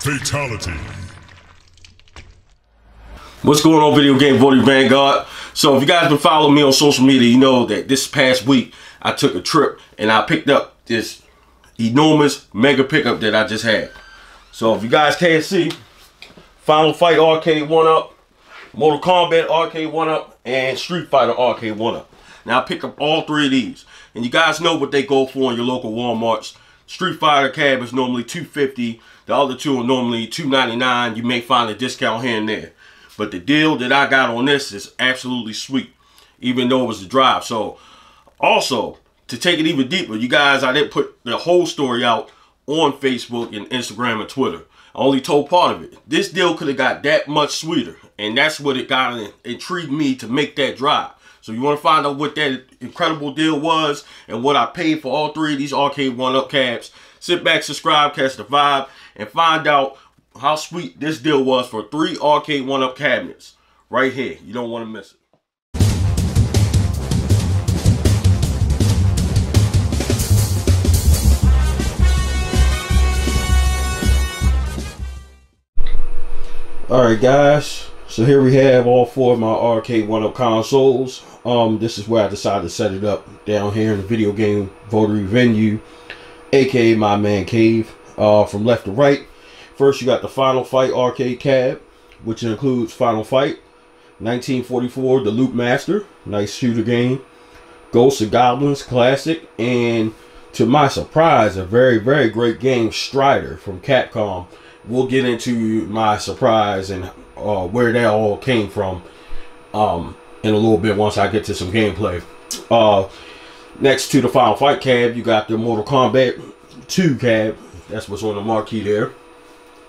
Fatality. What's going on, Video Game Voting Vanguard? So if you guys been following me on social media, you know that this past week I took a trip and I picked up this enormous mega pickup that I just had. So if you guys can't see, Final Fight Arcade 1UP, Mortal Kombat Arcade 1UP, and Street Fighter Arcade 1UP. Now I picked up all three of these, and you guys know what they go for in your local Walmarts. Street Fighter cab is normally $250. The other two are normally $299. You may find a discount here and there. But the deal that I got on this is absolutely sweet, even though it was the drive. So, also, to take it even deeper, you guys, I didn't put the whole story out on Facebook and Instagram and Twitter. I only told part of it. This deal could have got that much sweeter, and that's what it got intrigued me to make that drive. So you want to find out what that incredible deal was and what I paid for all three of these Arcade 1UP cabs. Sit back, subscribe, catch the vibe, and find out how sweet this deal was for 3 Arcade 1UP cabinets right here. You don't want to miss it. Alright guys, so here we have all 4 of my Arcade 1UP consoles. This is where I decided to set it up, down here in the Video Game Votary venue, aka my man cave. From left to right, first you got the Final Fight Arcade cab, which includes Final Fight 1944, the Loop Master, nice shooter game, Ghosts and Goblins classic, and to my surprise, a very great game, Strider from Capcom. We'll get into my surprise and where that all came from in a little bit once I get to some gameplay. Next to the Final Fight cab, you got the Mortal Kombat 2 cab. That's what's on the marquee there,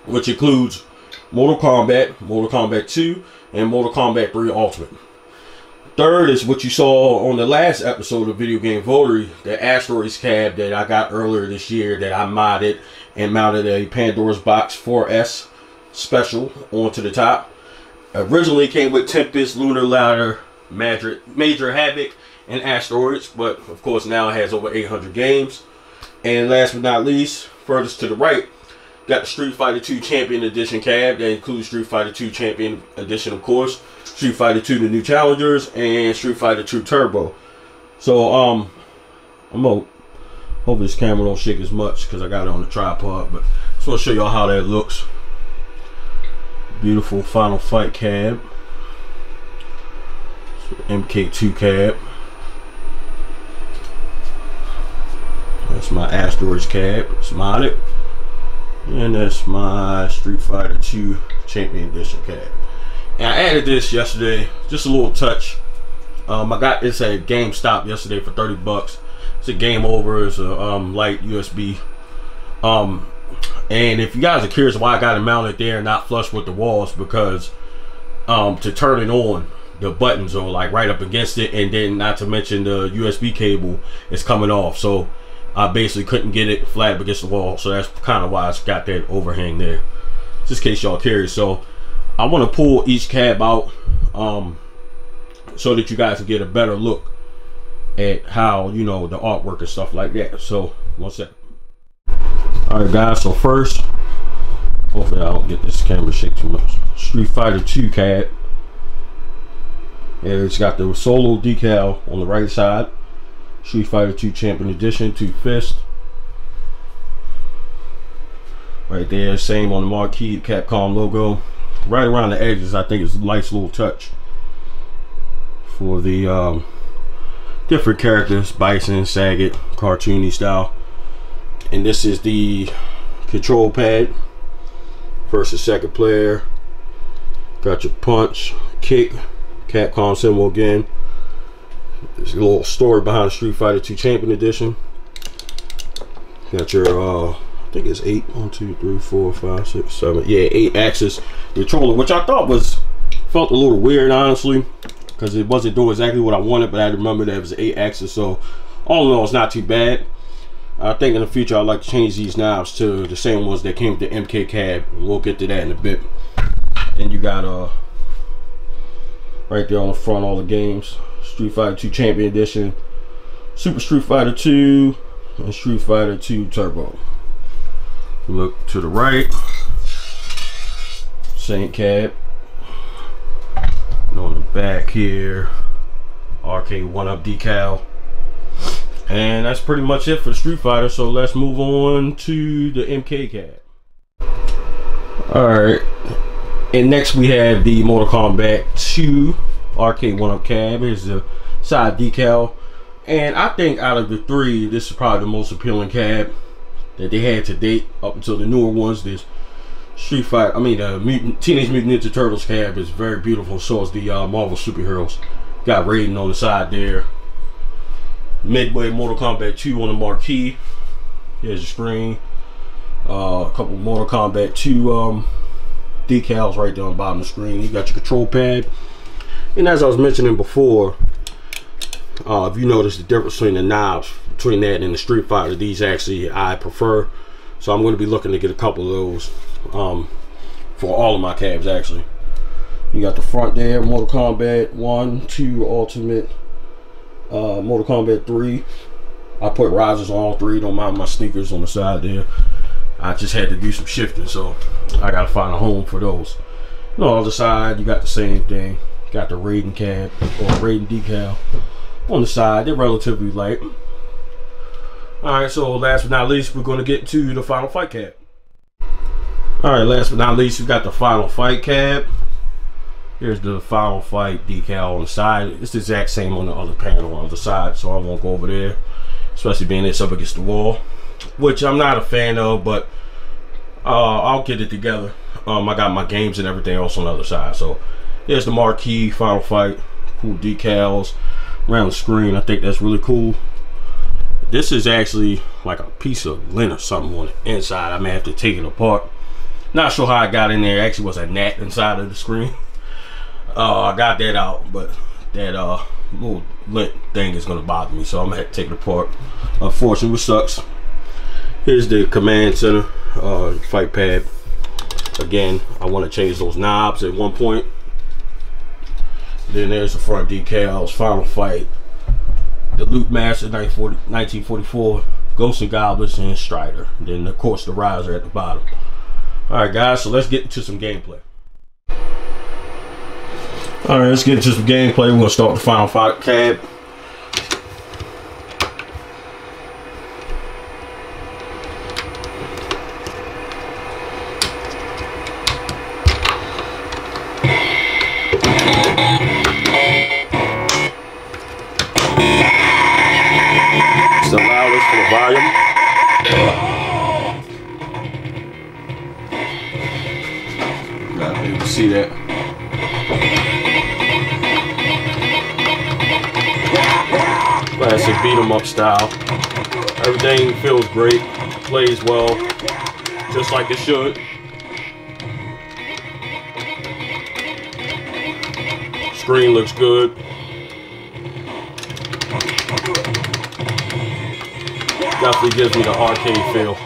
which includes Mortal Kombat 2, and Mortal Kombat 3 Ultimate. Third is what you saw on the last episode of Video Game Votary, the Asteroids cab that I got earlier this year that I modded and mounted a Pandora's Box 4S special onto the top. Originally came with Tempest, Lunar Ladder, Major Havoc, and Asteroids, but of course now it has over 800 games. And last but not least, furthest to the right, got the Street Fighter 2 Champion Edition cab. That includes Street Fighter 2 Champion Edition, of course, Street Fighter 2 The New Challengers, and Street Fighter 2 Turbo. So I'm gonna hope this camera don't shake as much because I got it on the tripod, but I just want to show y'all how that looks. Beautiful Final Fight cab, so MK2 cab. That's my Asteroids cab, it's modded. And that's my Street Fighter 2 Champion Edition cab. And I added this yesterday, just a little touch. I got this at GameStop yesterday for 30 bucks. It's a Game Over, it's a light USB. And if you guys are curious why I got it mounted there and not flush with the walls, because to turn it on, the buttons are like right up against it, and then not to mention the USB cable is coming off. So I basically couldn't get it flat up against the wall, so that's kind of why it's got that overhang there. Just in case y'all curious. So I want to pull each cab out so that you guys can get a better look at how, you know, the artwork and stuff like that. So one sec. Alright guys, so first, hopefully I don't get this camera shake too much. Street Fighter 2 cab. Yeah, it's got the solo decal on the right side. Street Fighter 2 Champion Edition, 2 fists. Right there, same on the marquee, Capcom logo. Right around the edges, I think it's a nice little touch for the different characters, Bison, Sagat, cartoony style. And this is the control pad. First and second player. Got your punch, kick, Capcom symbol again. There's a little story behind the Street Fighter 2 Champion Edition. Got your, I think it's 8, 1, 2, 3, 4, 5, 6, 7, yeah, 8-axis controller, which I thought felt a little weird, honestly, because it wasn't doing exactly what I wanted, but I remember that it was 8-axis, so all in all, it's not too bad. I think in the future I'd like to change these knobs to the same ones that came with the MK cab. We'll get to that in a bit. Then you got right there on the front all the games. Street Fighter 2 Champion Edition, Super Street Fighter 2, and Street Fighter 2 Turbo. Look to the right, Same cab. And on the back here, arcade 1UP decal. And that's pretty much it for Street Fighter. So let's move on to the MK cab. Alright. And next we have the Mortal Kombat 2 arcade 1UP cab. Here's the side decal. And I think out of the three, this is probably the most appealing cab that they had to date up until the newer ones. This Street Fighter, Teenage Mutant Ninja Turtles cab is very beautiful. So is the Marvel superheroes. Got rating on the side there. Midway Mortal Kombat 2 on the marquee. Here's the screen. A couple Mortal Kombat 2 decals right there on the bottom of the screen. You got your control pad. And as I was mentioning before, if you notice the difference between the knobs between that and the Street Fighter, these actually I prefer. So I'm going to be looking to get a couple of those for all of my cabs actually. You got the front there, Mortal Kombat 1, 2 Ultimate, Mortal Kombat 3. I put risers on all three, don't mind my sneakers on the side there. I just had to do some shifting, so I gotta find a home for those. And on the other side, you got the same thing. Got the rating cab or rating decal on the side. They're relatively light. Alright, so last but not least, we're gonna get to the Final Fight cab. Alright, last but not least, we got the Final Fight cab. Here's the Final Fight decal on the side. It's the exact same on the other panel on the side, so I won't go over there, especially being it's up against the wall, which I'm not a fan of, but I'll get it together. I got my games and everything else on the other side. So there's the marquee Final Fight, cool decals around the screen. I think that's really cool. This is actually like a piece of lint or something on the inside. I may have to take it apart. Not sure how I got in there. It actually was a gnat inside of the screen. I got that out, but that little lint thing is gonna bother me, so I'm gonna have to take it apart. Unfortunately, which sucks. Here's the command center, fight pad. Again, I want to change those knobs at one point. Then there's the front decals, Final Fight, the Loot Master 1944, Ghosts and Goblins, and Strider. Then of course the riser at the bottom. Alright guys, so let's get into some gameplay. Alright, let's get into some gameplay. We're gonna start with the Final Fight cab. It's the loudest for the volume. Gotta be able to see that. Classic beat 'em up style. Everything feels great, plays well, just like it should. Screen looks good. Definitely gives me the arcade feel.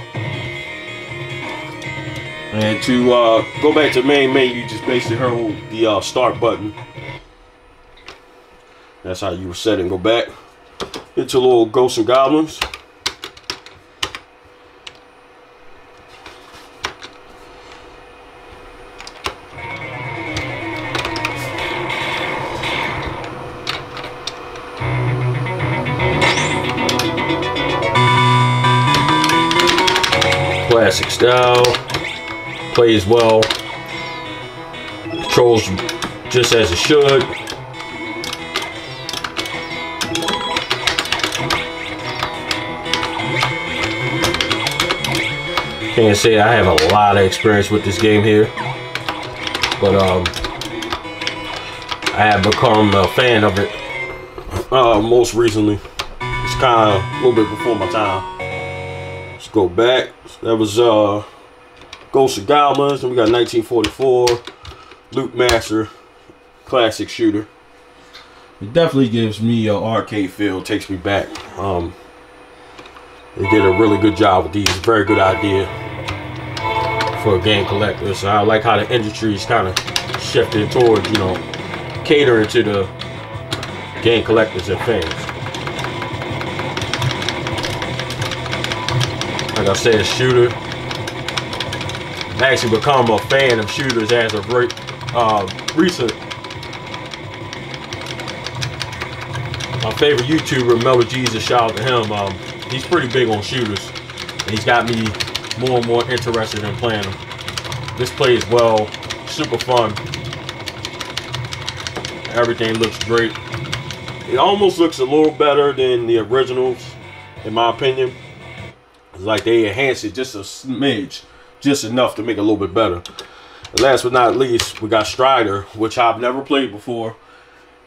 And to go back to the main menu, you just basically hold the start button. That's how you reset it and go back into little Ghosts and Goblins. Classic style, plays well, controls just as it should. Can't say I have a lot of experience with this game here, but I have become a fan of it most recently. It's kind of a little bit before my time. Let's go back. That was Ghosts and Goblins, and we got 1944 Loot Master, classic shooter. It definitely gives me an arcade feel, takes me back. They did a really good job with these. Very good idea for a game collector. So I like how the industry is kind of shifted towards, you know, catering to the game collectors and fans. Like I said, shooter, actually become a fan of shooters as of recent. My favorite YouTuber, Melba Jesus, shout out to him. He's pretty big on shooters, and he's got me more and more interested in playing them. This plays well, super fun. Everything looks great. It almost looks a little better than the originals, in my opinion. It's like they enhance it just a smidge, just enough to make it a little bit better. And last but not least, we got Strider, which I've never played before.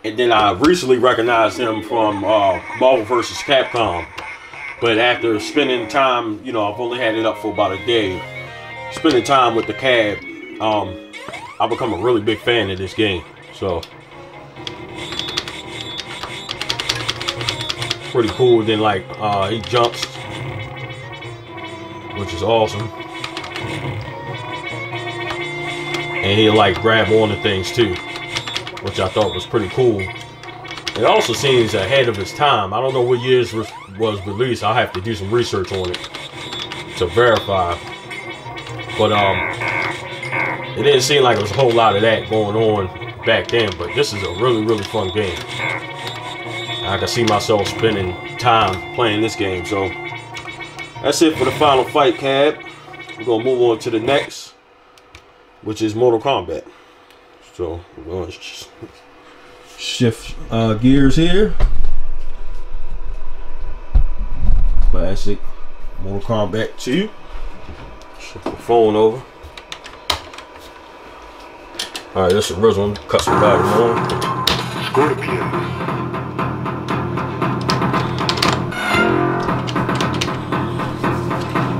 And then I recently recognized him from Marvel vs. Capcom. But after spending time, you know, I've only had it up for about a day. Spending time with the cab, I've become a really big fan of this game. So, pretty cool. Then like he jumps, which is awesome, and he'll like grab onto things too, which I thought was pretty cool. It also seems ahead of its time. I don't know what years was released. I'll have to do some research on it to verify. But it didn't seem like there was a whole lot of that going on back then. But this is a really, really fun game. I can see myself spending time playing this game. So that's it for the final fight, Cab. We're gonna move on to the next, which is Mortal Kombat. So we're gonna shift gears here. Classic Mortal Kombat 2. Shift the phone over. Alright, this is the original. Cut some battery on.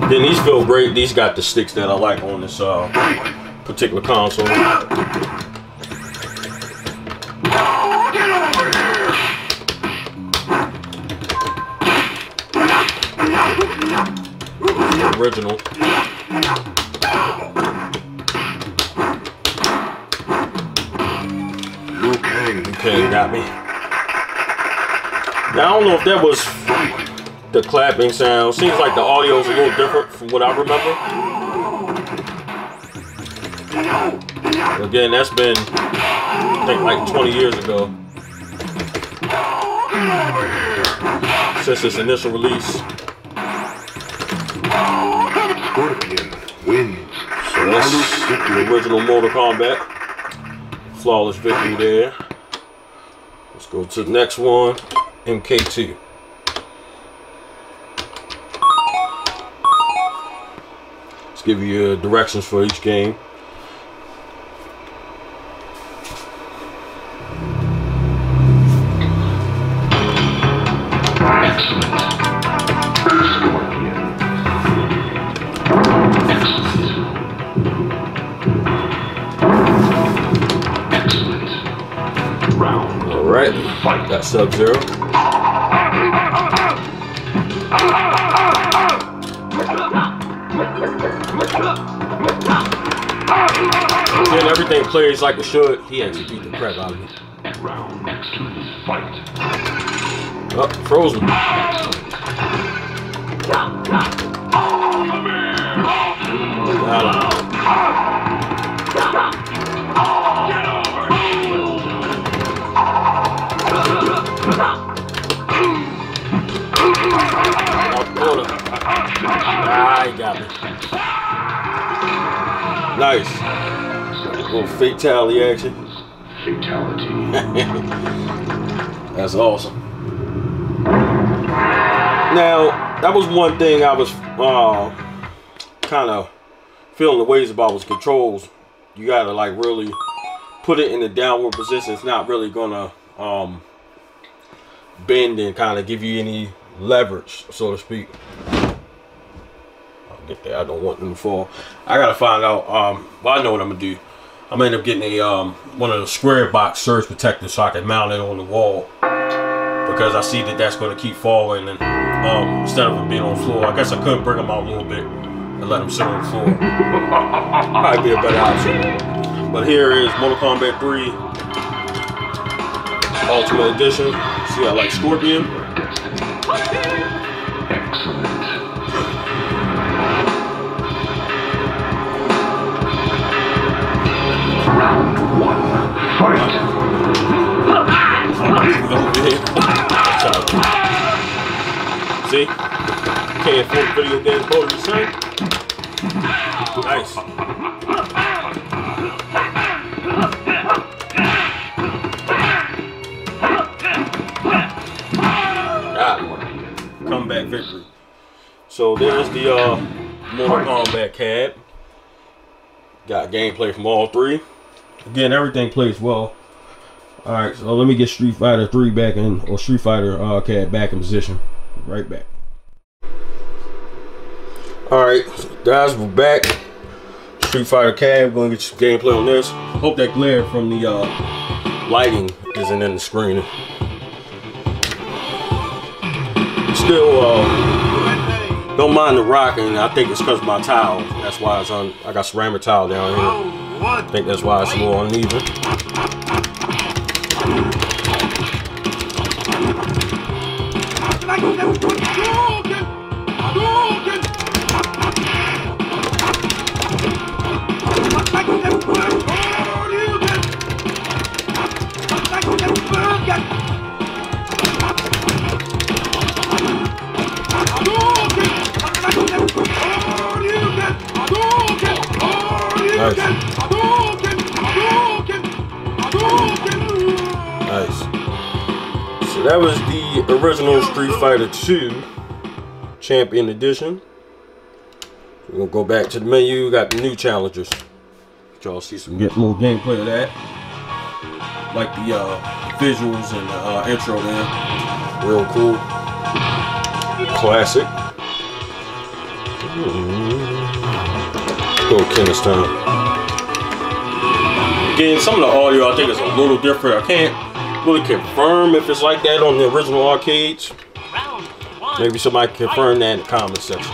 Then these feel great. These got the sticks that I like on this particular console. The original. Okay, got me. Now I don't know if that was the clapping sound. Seems like the audio is a little different from what I remember. Again, that's been, I think, like 20 years ago since its initial release. Scorpion wins. So that's the original Mortal Kombat. Flawless victory there. Let's go to the next one, MK2. Let's give you directions for each game. Alright, got Sub-Zero. Again, everything plays like it should. He actually beat the crap out of me. Oh, frozen. Got him. He got me. Nice. A little fatality action. Fatality. That's awesome. Now, that was one thing I was kind of feeling the ways about was controls. You gotta like really put it in a downward position. It's not really gonna bend and kind of give you any leverage, so to speak. I'll get there. I don't want them to fall. I gotta find out. Well, I know what I'm gonna do. I'm gonna end up getting a one of the square box surge protectors so I can mount it on the wall, because I see that that's gonna keep falling, and instead of them being on the floor, I guess I could bring them out a little bit and let them sit on the floor. Probably be a better option. But here is Mortal Kombat 3 Ultimate Edition. See, I like Scorpion. can't afford video games votary, son. Nice. Comeback victory. So there's the Mortal Kombat cab. Got gameplay from all three. Again, everything plays well. Alright, so let me get Street Fighter 3 back in, or Street Fighter cab back in position. Right back. Alright, guys, we're back. Street Fighter cab, gonna get some gameplay on this. Hope that glare from the lighting isn't in the screen. Still, don't mind the rocking. I think it's because of my towel. That's why it's on. I got ceramic towel down here. I think that's why it's a little uneven. Nice. Nice. So that was the original Street Fighter 2 Champion Edition. We're gonna go back to the menu. Got the new challengers. Y'all see some get more gameplay of that. Like the visuals and the intro there. Real cool. Classic. Go Kenneth time. Again, some of the audio I think is a little different. I can't really confirm if it's like that on the original arcades. Maybe somebody can confirm that in the comment section.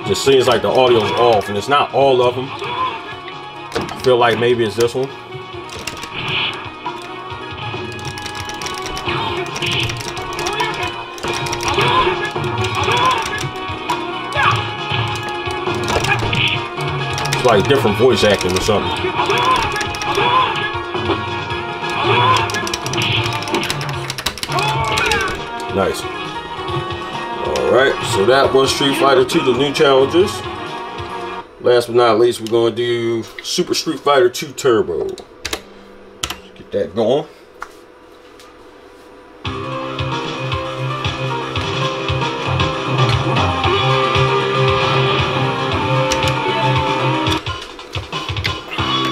Just seems like the audio's off, and it's not all of them. I feel like maybe it's this one. Like different voice acting or something. Nice. Alright, so that was Street Fighter 2, the new challenges. Last but not least, we're going to do Super Street Fighter 2 Turbo. Let's get that going.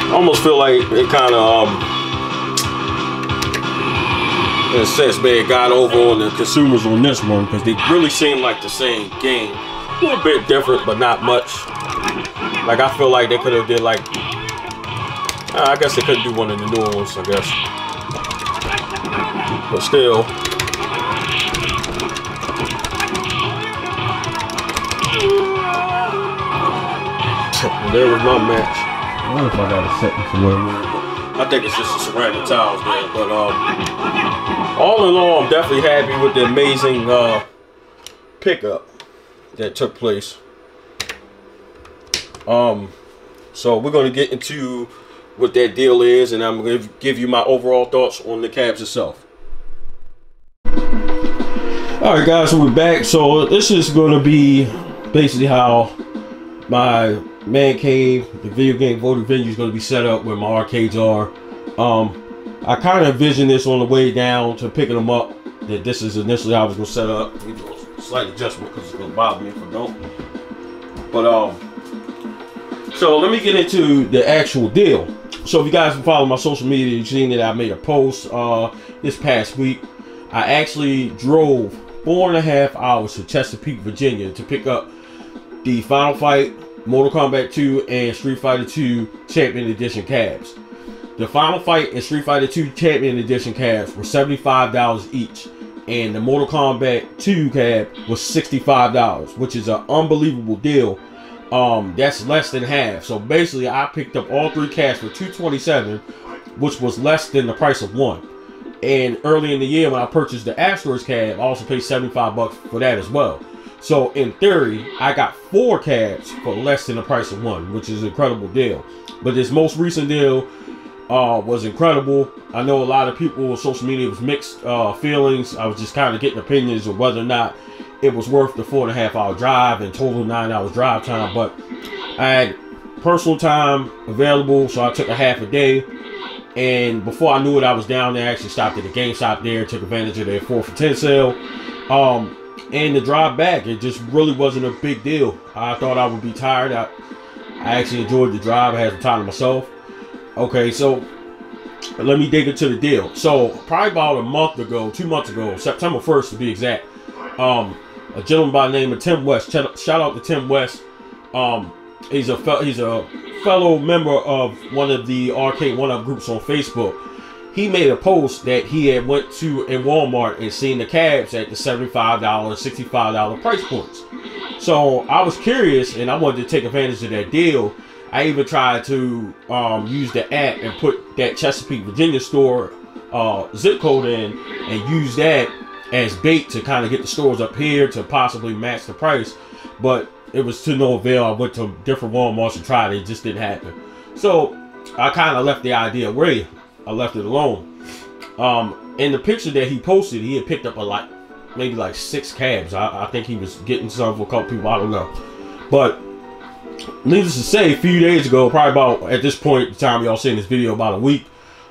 I almost feel like it kind of, in a sense, man, got over on the consumers on this one because they really seem like the same game. A little bit different, but not much. Like, I feel like they could have did like, I guess they could do one of the new ones, I guess. But still. There was my match. I wonder if I got a setting somewhere. I think it's just the ceramic tiles there, but all in all, I'm definitely happy with the amazing pickup that took place. So we're gonna get into what that deal is, and I'm gonna give you my overall thoughts on the cabs itself. All right, guys, so we're back. So this is gonna be basically how my man cave, the video game voting venue, is going to be set up where my arcades are. I kind of envisioned this on the way down to picking them up, that this is initially how I was going to set up. We do a slight adjustment because it's going to bother me if I don't. But so let me get into the actual deal. So if you guys can follow my social media, you've seen that I made a post this past week. I actually drove 4.5 hours to Chesapeake, Virginia to pick up the Final Fight, Mortal Kombat 2, and Street Fighter 2 Champion Edition cabs. The Final Fight and Street Fighter 2 Champion Edition cabs were $75 each, and the Mortal Kombat 2 cab was $65, which is an unbelievable deal. That's less than half. So basically, I picked up all three cabs for $227, which was less than the price of one. And early in the year, when I purchased the Astros cab, I also paid $75 for that as well. So in theory, I got 4 cabs for less than the price of one, which is an incredible deal. But this most recent deal, was incredible. I know a lot of people on social media was mixed feelings. I was just kind of getting opinions of whether or not it was worth the 4.5 hour drive and total 9 hours drive time. But I had personal time available, so I took a half a day. And before I knew it, I was down there. I actually stopped at the GameStop there, took advantage of their 4 for 10 sale. And the drive back, it just really wasn't a big deal. I thought I would be tired. I actually enjoyed the drive. I had some time to myself. Okay, so let me dig into the deal. So probably about a month ago, 2 months ago, September 1st to be exact, a gentleman by the name of Tim West. Shout out to Tim West. He's a fellow member of one of the Arcade 1UP groups on Facebook. He made a post that he had went to in Walmart and seen the cabs at the $75, $65 price points. So I was curious and I wanted to take advantage of that deal. I even tried to use the app and put that Chesapeake, Virginia store zip code in and use that as bait to kind of get the stores up here to possibly match the price. But it was to no avail. I went to different Walmarts and tried it. It just didn't happen. So I kind of left the idea away. I left it alone. In the picture that he posted, he had picked up maybe like 6 cabs. I think he was getting some for a couple people. I don't know. But needless to say, a few days ago, probably about at this point, the time y'all seeing this video, about a week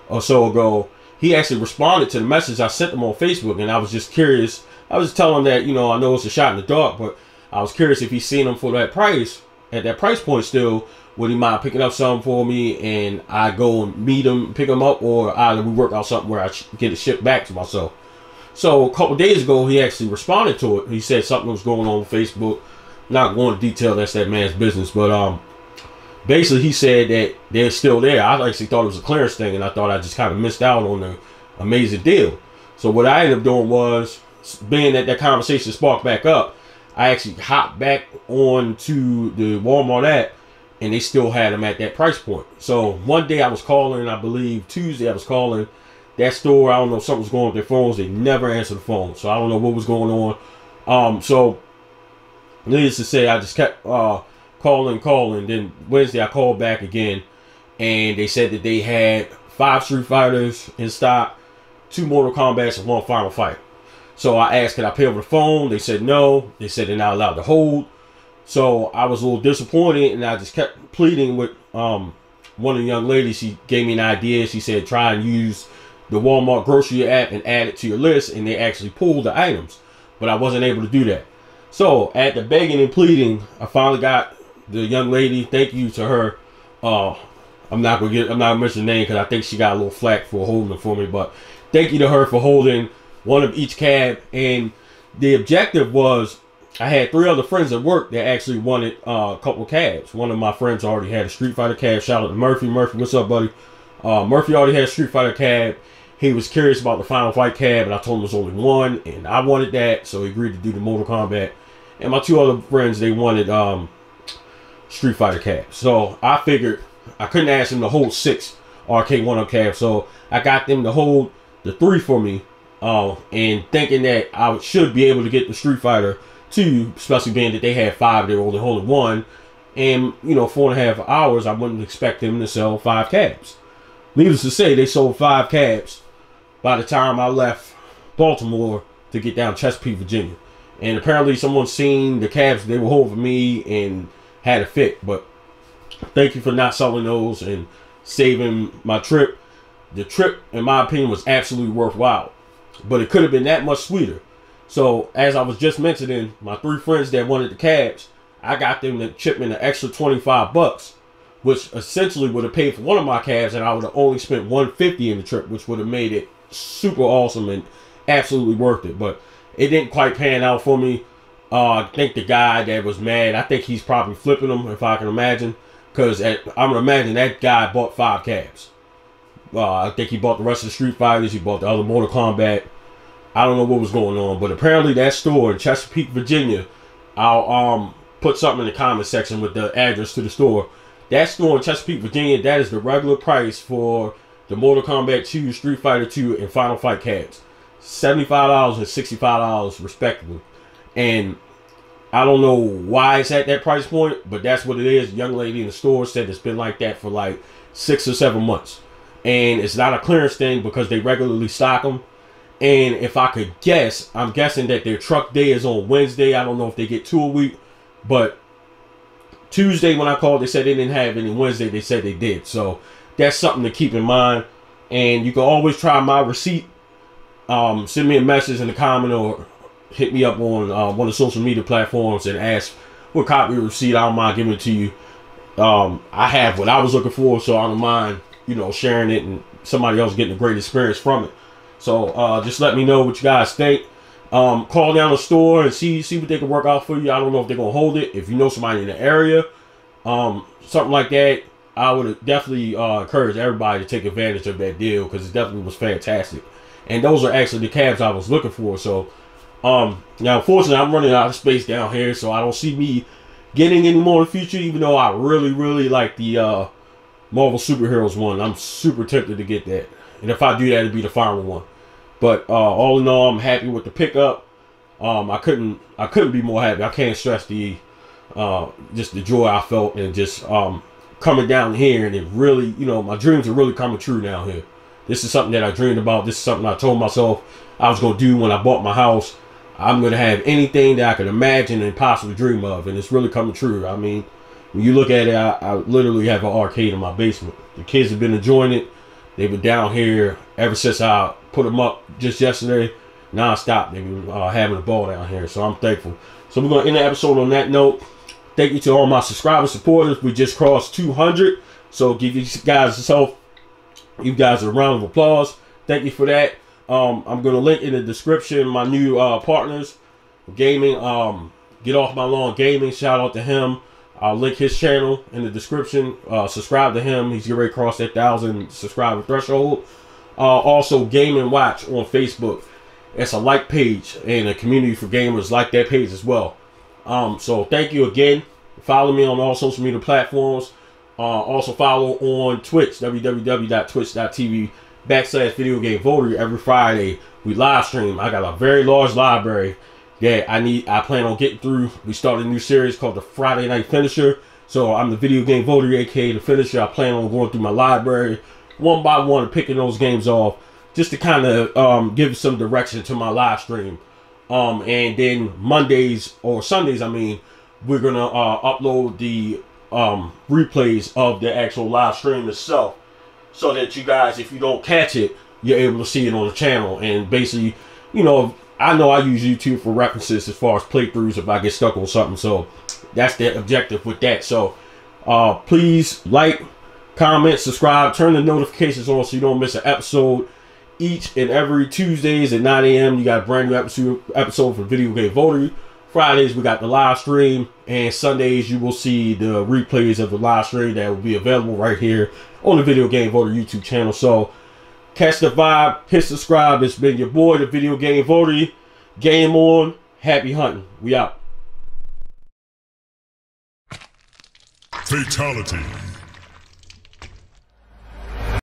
or so ago, he actually responded to the message I sent him on Facebook, and I was just curious. I was telling him that, you know, I know it's a shot in the dark, but I was curious if he's seen them for that price, at that price point still, would he mind picking up something for me and I go and meet him, pick him up, or either we work out something where I get it shipped back to myself. So a couple days ago, he actually responded to it. He said something was going on Facebook. Not going to detail, that's that man's business, but basically he said that they're still there. I actually thought it was a clearance thing, and I thought I just kind of missed out on the amazing deal. So what I ended up doing was, being that conversation sparked back up, I actually hopped back on to the Walmart app, and they still had them at that price point. So one day I was calling, I believe Tuesday I was calling that store. I don't know, something was going on with their phones. They never answered the phone, so I don't know what was going on. So needless to say, I just kept calling. Then Wednesday I called back again, and they said that they had 5 Street Fighters in stock, 2 Mortal Kombats, and 1 Final Fight. So I asked, can I pay over the phone? They said no. They said they're not allowed to hold. So I was a little disappointed, and I just kept pleading with one of the young ladies. She gave me an idea. She said, try and use the Walmart grocery app and add it to your list, and they actually pulled the items. But I wasn't able to do that. So at the begging and pleading, I finally got the young lady. Thank you to her. I'm not gonna mention the name because I think she got a little flack for holding it for me. But thank you to her for holding one of each cab. And the objective was, I had 3 other friends at work that actually wanted a couple cabs. One of my friends already had a Street Fighter cab. Shout out to Murphy. Murphy, what's up, buddy? Murphy already had a Street Fighter cab. He was curious about the Final Fight cab, and I told him there was only one, and I wanted that, so he agreed to do the Mortal Kombat. And my 2 other friends, they wanted Street Fighter cabs. So I figured I couldn't ask them to hold 6 Arcade 1UP cabs, so I got them to hold the 3 for me, and thinking that I should be able to get the Street Fighter 2, especially being that they had 5, they were only holding 1, and you know, 4.5 hours, I wouldn't expect them to sell 5 cabs. Needless to say, they sold 5 cabs by the time I left Baltimore to get down Chesapeake, Virginia. And apparently someone seen the cabs they were holding for me and had a fit. But thank you for not selling those and saving my trip. The trip, in my opinion, was absolutely worthwhile. But it could have been that much sweeter. So, as I was just mentioning, my 3 friends that wanted the cabs, I got them to chip in an extra $25, which essentially would have paid for one of my cabs, and I would have only spent $150 in the trip, which would have made it super awesome and absolutely worth it. But it didn't quite pan out for me. I think the guy that was mad, I think he's probably flipping them, if I can imagine, because I'm gonna imagine that guy bought 5 cabs. I think he bought the rest of the Street Fighters. He bought the other Mortal Kombat. I don't know what was going on, but apparently that store in Chesapeake, Virginia, I'll put something in the comment section with the address to the store. That store in Chesapeake, Virginia, that is the regular price for the Mortal Kombat 2, Street Fighter 2, and Final Fight cabs. $75 and $65 respectively. And I don't know why it's at that price point, but that's what it is. A young lady in the store said it's been like that for like 6 or 7 months. and it's not a clearance thing because they regularly stock them. And if I could guess, I'm guessing that their truck day is on Wednesday. I don't know if they get 2 a week, but Tuesday when I called, they said they didn't have any. Wednesday they said they did. So that's something to keep in mind. And you can always try my receipt. Send me a message in the comment or hit me up on one of the social media platforms and ask what copy of receipt. I don't mind giving it to you. I have what I was looking for, so I don't mind, you know, sharing it and somebody else getting a great experience from it. So just let me know what you guys think. Call down the store and see what they can work out for you. I don't know if they're gonna hold it. If you know somebody in the area, something like that, I would definitely encourage everybody to take advantage of that deal because it definitely was fantastic. And those are actually the cabs I was looking for. So now unfortunately I'm running out of space down here, so I don't see me getting any more in the future, even though I really like the Marvel Superheroes one. I'm super tempted to get that. And if I do that, it'd be the final one. But all in all, I'm happy with the pickup. I couldn't be more happy. I can't stress the just the joy I felt and just coming down here, and it really, you know, my dreams are really coming true down here. This is something that I dreamed about. This is something I told myself I was going to do when I bought my house. I'm going to have anything that I could imagine and possibly dream of, and it's really coming true. I mean, when you look at it, I literally have an arcade in my basement. The kids have been enjoying it. They've been down here ever since I put them up just yesterday, non-stop. They've been having a ball down here, so I'm thankful. So we're going to end the episode on that note. Thank you to all my subscribers, supporters. We just crossed 200, so give you guys a round of applause. Thank you for that. I'm going to link in the description my new partners, gaming. Get Off My Lawn Gaming. Shout out to him. I'll link his channel in the description. Subscribe to him. He's getting ready to cross that 1,000 subscriber threshold. Also, Game and Watch on Facebook. It's a like page and a community for gamers. Like that page as well. So thank you again. Follow me on all social media platforms. Also follow on Twitch, www.twitch.tv/VideoGameVotary. Every Friday we live stream. I got a very large library that I plan on getting through. We started a new series called the Friday Night Finisher. So I'm the Video Game Votary, aka the Finisher. I plan on going through my library one by one and picking those games off, just to kind of give some direction to my live stream. And then Mondays or Sundays, I mean, we're gonna upload the replays of the actual live stream itself, so that you guys, if you don't catch it, you're able to see it on the channel. And basically, you know I use YouTube for references as far as playthroughs if I get stuck on something. So that's the objective with that. So please like, comment, subscribe, turn the notifications on so you don't miss an episode. Each and every Tuesdays at 9 a.m. you got a brand new episode for Video Game Votary. Fridays we got the live stream, and Sundays you will see the replays of the live stream that will be available right here on the Video Game Votary YouTube channel. So catch the vibe, hit subscribe. It's been your boy, the Video Game Votary. Game on, happy hunting. We out. Fatality.